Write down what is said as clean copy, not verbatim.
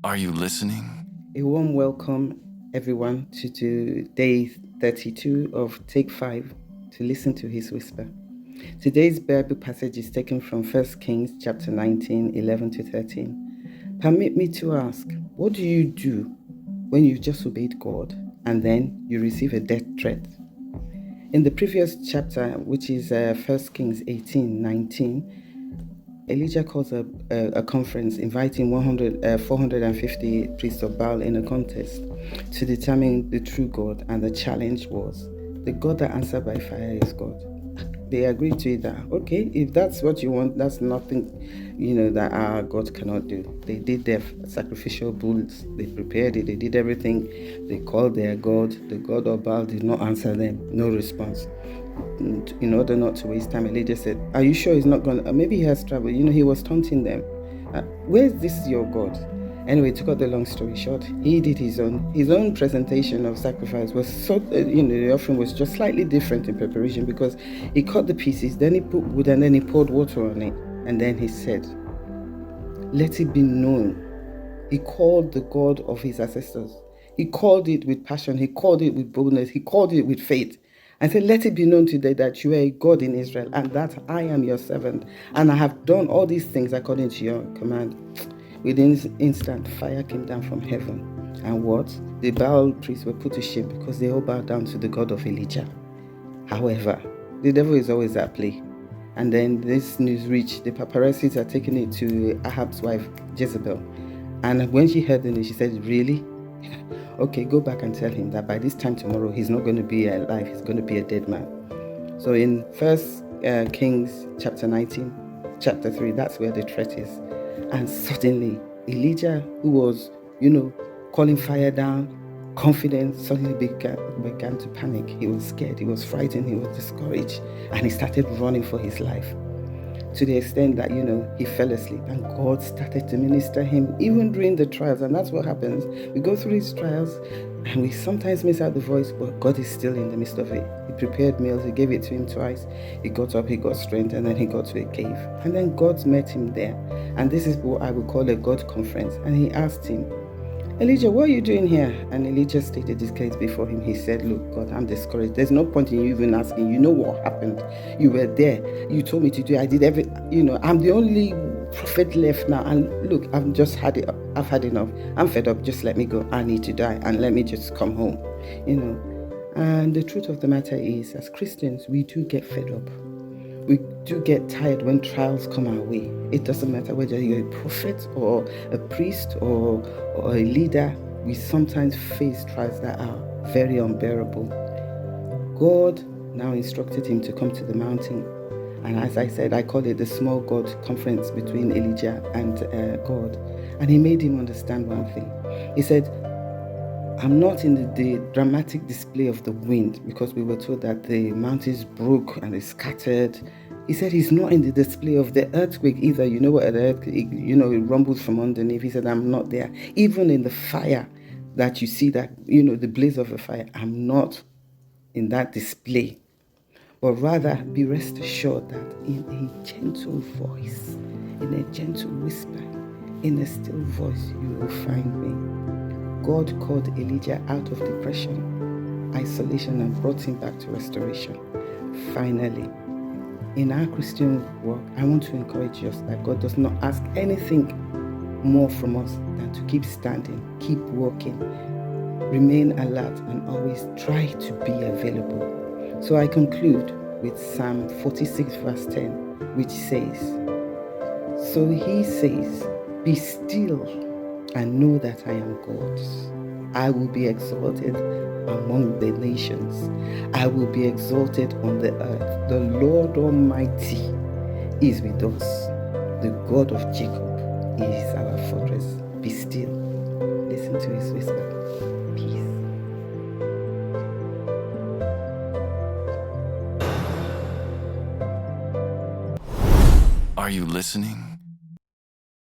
Are you listening? A warm welcome, everyone, to day 32 of Take 5 to listen to His whisper. Today's Bible passage is taken from 1 Kings chapter 19, 11 to 13. Permit me to ask, what do you do when you've just obeyed God and then you receive a death threat? In the previous chapter, which is 1 Kings 18, 19, Elijah calls a conference inviting 450 priests of Baal in a contest to determine the true God, and the challenge was the God that answered by fire is God. They agreed to it that, okay, if that's what you want, that's nothing, that our God cannot do. They did their sacrificial bulls, they prepared it, they did everything. They called their God. The God of Baal did not answer them, no response. In order not to waste time, Elijah said, are you sure he's not going to, maybe he has trouble. He was taunting them. Where's this your God? Anyway, to cut the long story short, he did his own presentation of sacrifice was so, the offering was just slightly different in preparation, because he cut the pieces, then he put wood, and then he poured water on it. And then he said, let it be known. He called the God of his ancestors. He called it with passion. He called it with boldness. He called it with faith. And said, let it be known today that you are a God in Israel, and that I am your servant, and I have done all these things according to your command. Within an instant, fire came down from heaven. And what? The Baal priests were put to shame because they all bowed down to the God of Elijah. However, the devil is always at play. And then this news reached, the paparazzis are taking it to Ahab's wife, Jezebel. And when she heard the news, she said, really? Okay, go back and tell him that by this time tomorrow, he's not going to be alive, he's going to be a dead man. So in 1 Kings chapter 19, chapter 3, that's where the threat is. And suddenly, Elijah, who was, calling fire down, confident, suddenly began to panic. He was scared, he was frightened, he was discouraged, and he started running for his life. To the extent that, he fell asleep, and God started to minister him even during the trials. And that's what happens. We go through these trials and we sometimes miss out the voice, but God is still in the midst of it. He prepared meals, he gave it to him twice. He got up, he got strength, and then he got to a cave. And then God met him there. And this is what I would call a God conference. And he asked him, Elijah, what are you doing here? And Elijah stated his case before him. He said, look, God, I'm discouraged. There's no point in you even asking. You know what happened. You were there. You told me to do it. I did everything. I'm the only prophet left now. And look, I've just had it. I've had enough. I'm fed up. Just let me go. I need to die. And let me just come home. And the truth of the matter is, as Christians, we do get fed up. We do get tired when trials come our way. It doesn't matter whether you're a prophet or a priest or a leader. We sometimes face trials that are very unbearable. God now instructed him to come to the mountain. And as I said, I call it the small God conference between Elijah and God. And he made him understand one thing. He said, I'm not in the dramatic display of the wind, because we were told that the mountains broke and they scattered. He said he's not in the display of the earthquake either. You know what an earthquake, it rumbles from underneath. He said, I'm not there. Even in the fire that you see, that, the blaze of a fire, I'm not in that display. But rather, be rest assured that in a gentle voice, in a gentle whisper, in a still voice, you will find me. God called Elijah out of depression, isolation, and brought him back to restoration. Finally, in our Christian work, I want to encourage us that God does not ask anything more from us than to keep standing, keep walking, remain alert, and always try to be available. So I conclude with Psalm 46 verse 10, which says, so he says, be still and know that I am God. I will be exalted among the nations. I will be exalted on the earth. The Lord Almighty is with us. The God of Jacob is our fortress. Be still. Listen to his whisper. Peace. Are you listening?